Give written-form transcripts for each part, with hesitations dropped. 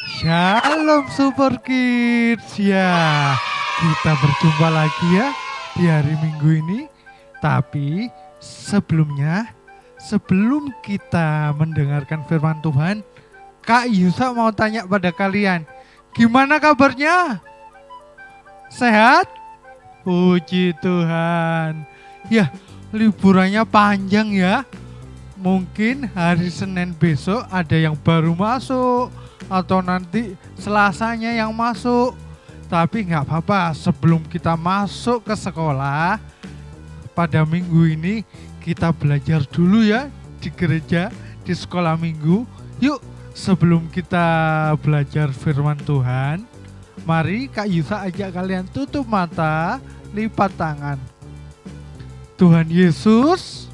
Shalom Super Kids ya, kita berjumpa lagi ya di hari Minggu ini. Tapi sebelum kita mendengarkan firman Tuhan, Kak Yusa mau tanya pada kalian, gimana kabarnya? Sehat? Puji Tuhan. Ya, liburannya panjang ya. Mungkin hari Senin besok ada yang baru masuk, atau nanti Selasanya yang masuk. Tapi nggak apa-apa, sebelum kita masuk ke sekolah, pada minggu ini kita belajar dulu ya di gereja, di sekolah minggu. Yuk, sebelum kita belajar firman Tuhan, mari Kak Yusa ajak kalian tutup mata, lipat tangan. Tuhan Yesus,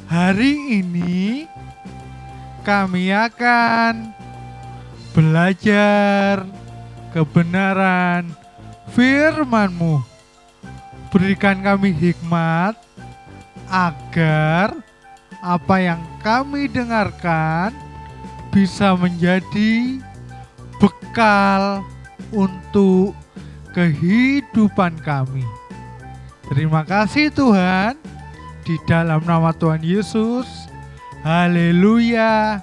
hari ini kami akan belajar kebenaran firman-Mu. Berikan kami hikmat agar apa yang kami dengarkan bisa menjadi bekal untuk kehidupan kami. Terima kasih Tuhan, di dalam nama Tuhan Yesus. Haleluya.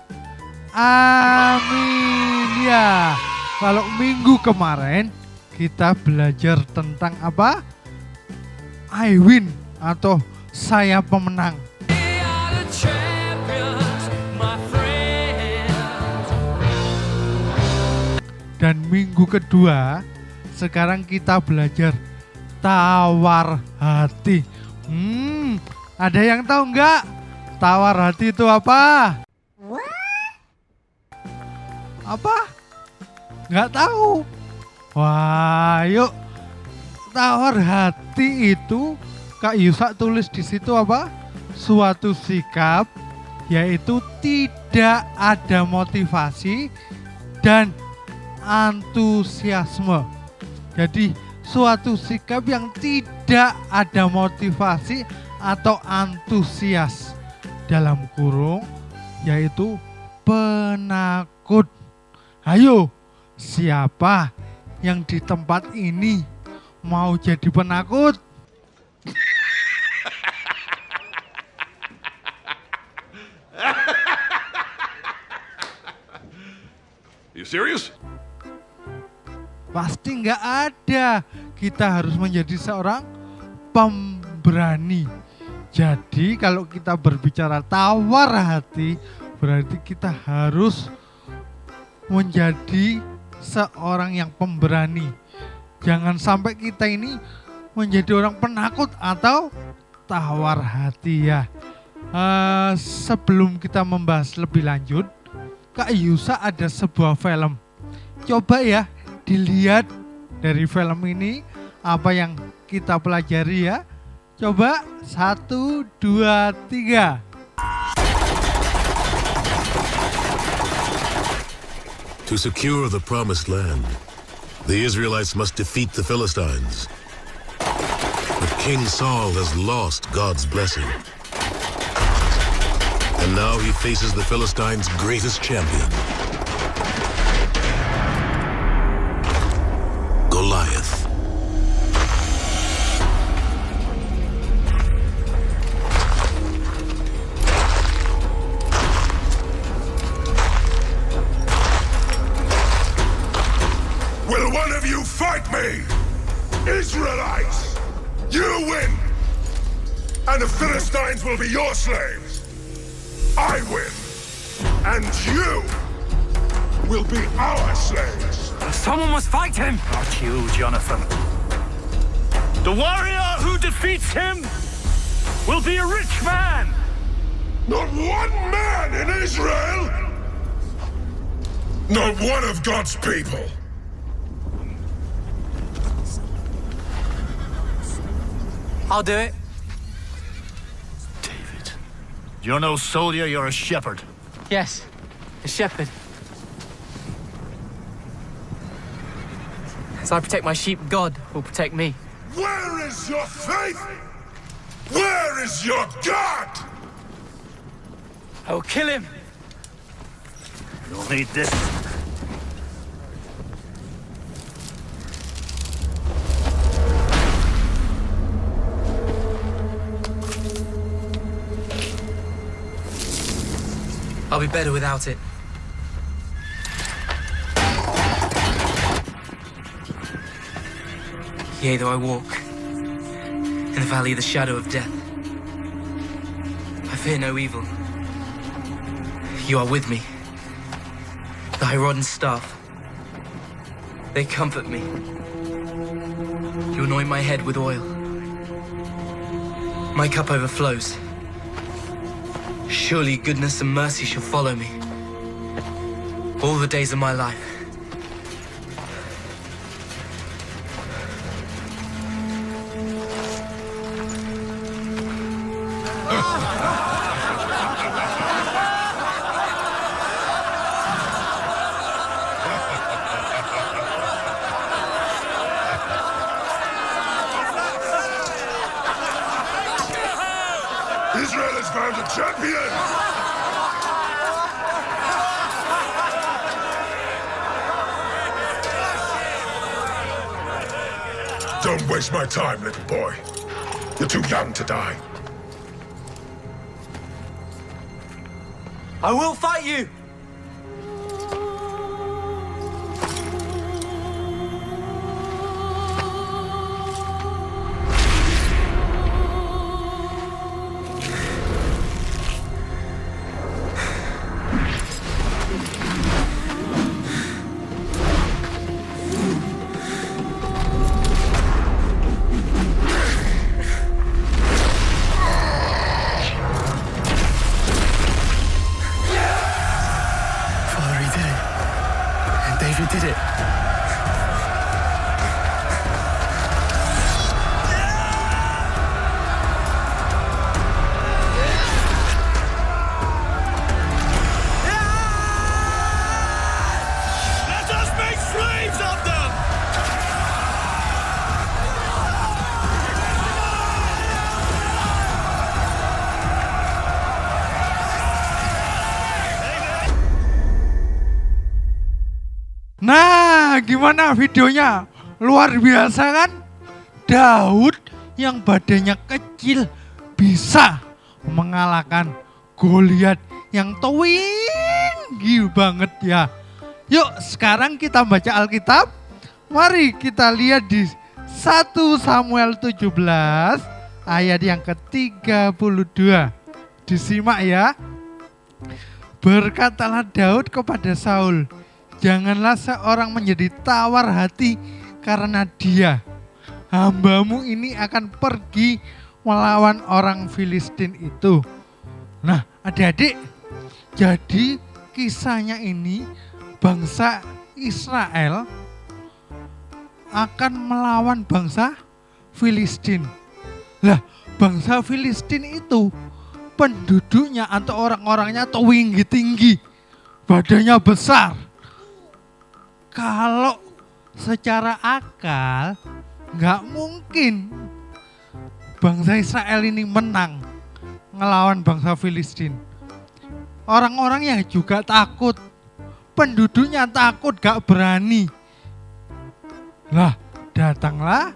Amin ya. Kalau minggu kemarin kita belajar tentang apa? I win atau saya pemenang. Dan minggu kedua sekarang kita belajar tawar hati. Ada yang tahu enggak? Tawar hati itu apa? Apa? Nggak tahu. Wah, yuk. Tawar hati itu Kak Yusa tulis di situ apa? Suatu sikap, yaitu tidak ada motivasi dan antusiasme. Jadi suatu sikap yang tidak ada motivasi atau antusias, dalam kurung yaitu penakut. Ayo, siapa yang di tempat ini mau jadi penakut? You serious? Pasti nggak ada. Kita harus menjadi seorang pemberani. Jadi kalau kita berbicara tawar hati, berarti kita harus menjadi seorang yang pemberani. Jangan sampai kita ini menjadi orang penakut atau tawar hati ya. Sebelum kita membahas lebih lanjut, Kak Yusa ada sebuah film. Coba ya dilihat dari film ini apa yang kita pelajari ya. Coba 1, 2, 3. To secure the promised land, the Israelites must defeat the Philistines. But King Saul has lost God's blessing. And now he faces the Philistines' greatest champion, Goliath. Will one of you fight me? Israelites, you win! And the Philistines will be your slaves. I win, and you will be our slaves. Someone must fight him! Not you, Jonathan. The warrior who defeats him will be a rich man! Not one man in Israel! Not one of God's people! I'll do it. David, you're no soldier, you're a shepherd. Yes, a shepherd. As I protect my sheep, God will protect me. Where is your faith? Where Where is your god? I will kill him. You'll need this. I'll be better without it. Yea, though I walk in the valley of the shadow of death, I fear no evil. You are with me. Thy rod and staff, they comfort me. You anoint my head with oil. My cup overflows. Surely goodness and mercy shall follow me all the days of my life. Israel has found a champion! Don't waste my time, little boy. You're too young to die. I will fight you! David did it. Let us make slaves of them! Nah, gimana videonya? Luar biasa kan? Daud yang badannya kecil bisa mengalahkan Goliat yang tinggi banget ya. Yuk sekarang kita baca Alkitab. Mari kita lihat di 1 Samuel 17 ayat yang ke-32. Disimak ya. Berkatalah Daud kepada Saul, janganlah seorang menjadi tawar hati karena dia. Hambamu ini akan pergi melawan orang Filistin itu. Nah adik-adik, jadi kisahnya ini bangsa Israel akan melawan bangsa Filistin. Lah bangsa Filistin itu penduduknya atau orang-orangnya tinggi, badannya besar. Kalau secara akal nggak mungkin bangsa Israel ini menang ngelawan bangsa Filistin. Orang-orangnya juga takut, penduduknya takut, gak berani. Lah datanglah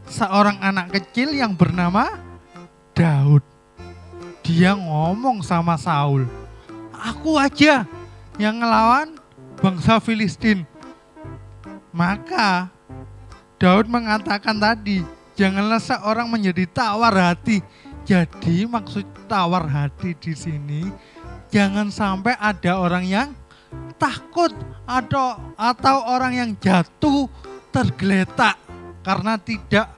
seorang anak kecil yang bernama Daud. Dia ngomong sama Saul, aku aja yang ngelawan bangsa Filistin. Maka Daud mengatakan tadi, janganlah seorang menjadi tawar hati. Jadi maksud tawar hati di sini, jangan sampai ada orang yang takut atau orang yang jatuh tergeletak karena tidak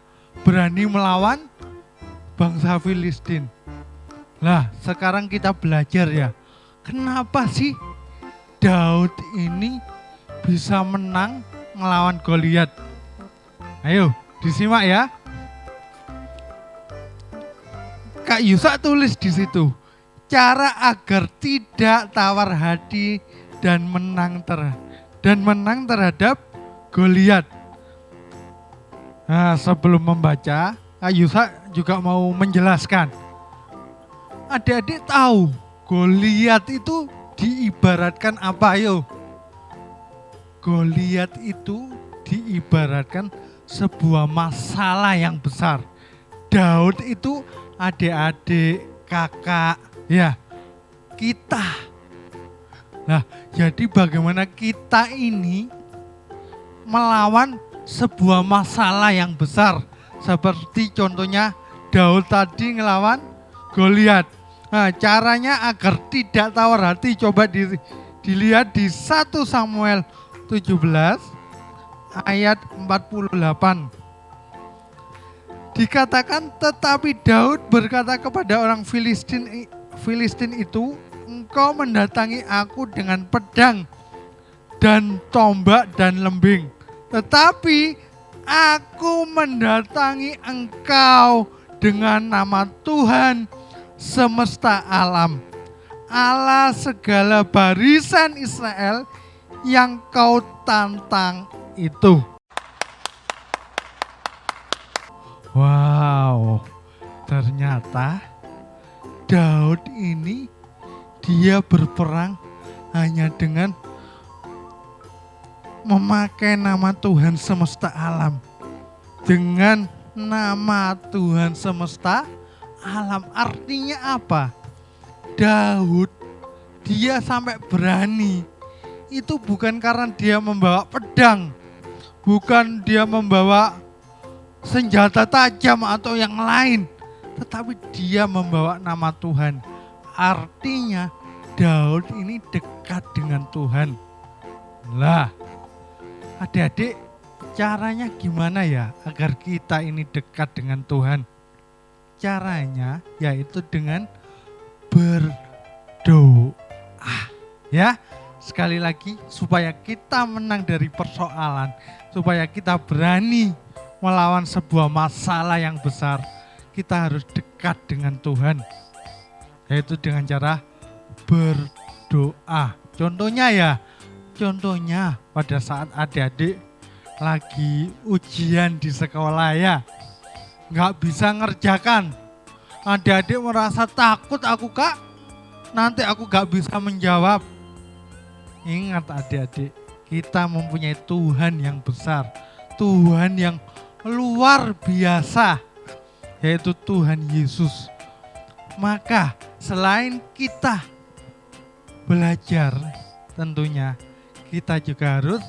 berani melawan bangsa Filistin. Lah sekarang kita belajar ya, kenapa sih Daud ini bisa menang melawan Goliat? Ayo disimak ya. Kak Yusa tulis di situ, cara agar tidak tawar hati dan menang terhadap Goliat. Nah, sebelum membaca, Kak Yusa juga mau menjelaskan Adik-adik tahu Goliat itu diibaratkan apa yo? Goliat itu diibaratkan sebuah masalah yang besar. Daud itu adik-adik, kakak, ya kita. Nah, jadi bagaimana kita ini melawan sebuah masalah yang besar. Seperti contohnya Daud tadi ngelawan Goliat. Nah, caranya agar tidak tawar hati coba dilihat di 1 Samuel 17 ayat 48. Dikatakan, tetapi Daud berkata kepada orang Filistin itu, engkau mendatangi aku dengan pedang dan tombak dan lembing. Tetapi aku mendatangi engkau dengan nama Tuhan semesta alam, Allah segala barisan Israel yang kau tantang itu. Wow, ternyata Daud ini dia berperang hanya dengan memakai nama Tuhan semesta alam. Dengan nama Tuhan semesta alam artinya apa? Daud dia sampai berani itu bukan karena dia membawa pedang, bukan dia membawa senjata tajam atau yang lain, tetapi dia membawa nama Tuhan. Artinya Daud ini dekat dengan Tuhan. Lah, adik-adik, caranya gimana ya agar kita ini dekat dengan Tuhan? Caranya yaitu dengan berdoa. Ya, sekali lagi supaya kita menang dari persoalan, supaya kita berani melawan sebuah masalah yang besar, kita harus dekat dengan Tuhan, yaitu dengan cara berdoa. Contohnya pada saat adik-adik lagi ujian di sekolah ya, nggak bisa ngerjakan, adik-adik merasa takut, kak, nanti aku nggak bisa menjawab. Ingat adik-adik, kita mempunyai Tuhan yang besar, Tuhan yang luar biasa, yaitu Tuhan Yesus. Maka selain kita belajar, tentunya kita juga harus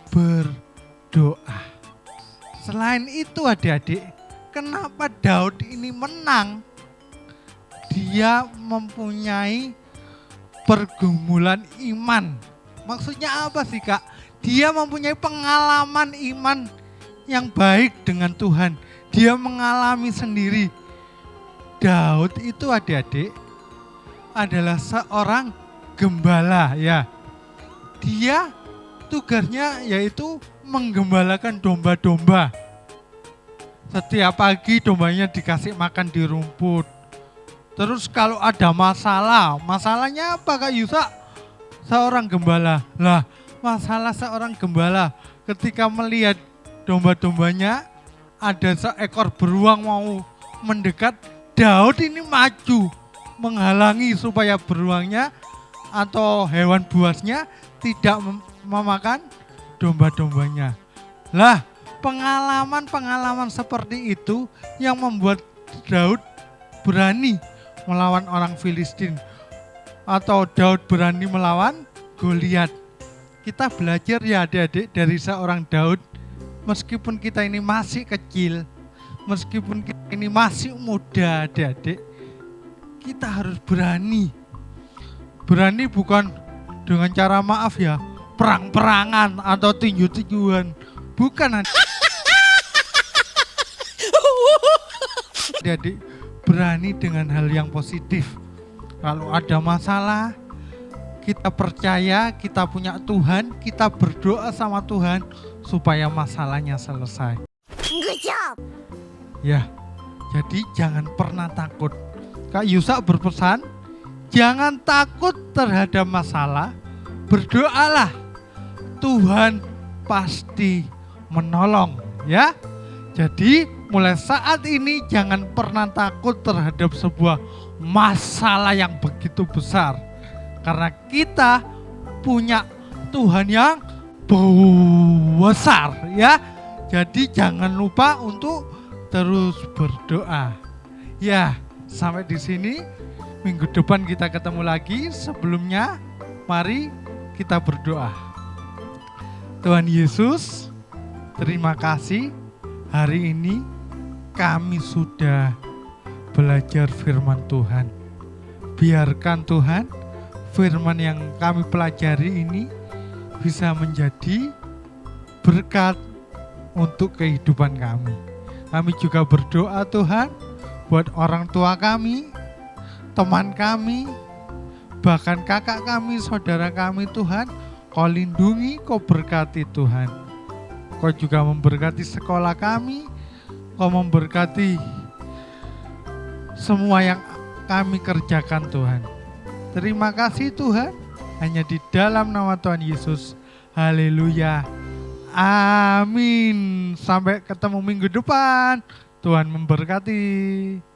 berdoa. Selain itu adik-adik, kenapa Daud ini menang? Dia mempunyai pergumulan iman. Maksudnya apa sih kak? Dia mempunyai pengalaman iman yang baik dengan Tuhan. Dia mengalami sendiri. Daud itu adik-adik adalah seorang gembala ya. Dia tugasnya yaitu menggembalakan domba-domba. Setiap pagi dombanya dikasih makan di rumput. Terus kalau ada masalahnya apa Kak Yusa? Seorang gembala. Lah, masalah seorang gembala ketika melihat domba-dombanya ada seekor beruang mau mendekat, Daud ini maju menghalangi supaya beruangnya atau hewan buasnya tidak memakan domba-dombanya. Lah, pengalaman-pengalaman seperti itu yang membuat Daud berani melawan orang Filistin, atau Daud berani melawan Goliat. Kita belajar ya adik-adik dari seorang Daud. Meskipun kita ini masih kecil, meskipun kita ini masih muda adik-adik, kita harus berani. Berani bukan dengan cara maaf ya, perang-perangan atau tinju-tinjuan. Bukan adik-adik, berani dengan hal yang positif. Kalau ada masalah, kita percaya kita punya Tuhan, kita berdoa sama Tuhan supaya masalahnya selesai. Good job. Ya, jadi jangan pernah takut. Kak Yusa berpesan, jangan takut terhadap masalah, berdoalah. Tuhan pasti menolong ya. Jadi mulai saat ini jangan pernah takut terhadap sebuah masalah yang begitu besar. Karena kita punya Tuhan yang besar ya. Jadi jangan lupa untuk terus berdoa. Ya, sampai di sini. Minggu depan kita ketemu lagi. Sebelumnya mari kita berdoa. Tuhan Yesus, terima kasih hari ini kami sudah belajar firman Tuhan. Biarkan Tuhan firman yang kami pelajari ini bisa menjadi berkat untuk kehidupan kami. Kami juga berdoa Tuhan buat orang tua kami, teman kami, bahkan kakak kami, saudara kami Tuhan. Kau lindungi, Kau berkati Tuhan. Kau juga memberkati sekolah kami, Kau memberkati semua yang kami kerjakan Tuhan. Terima kasih Tuhan, hanya di dalam nama Tuhan Yesus. Haleluya. Amin. Sampai ketemu minggu depan. Tuhan memberkati.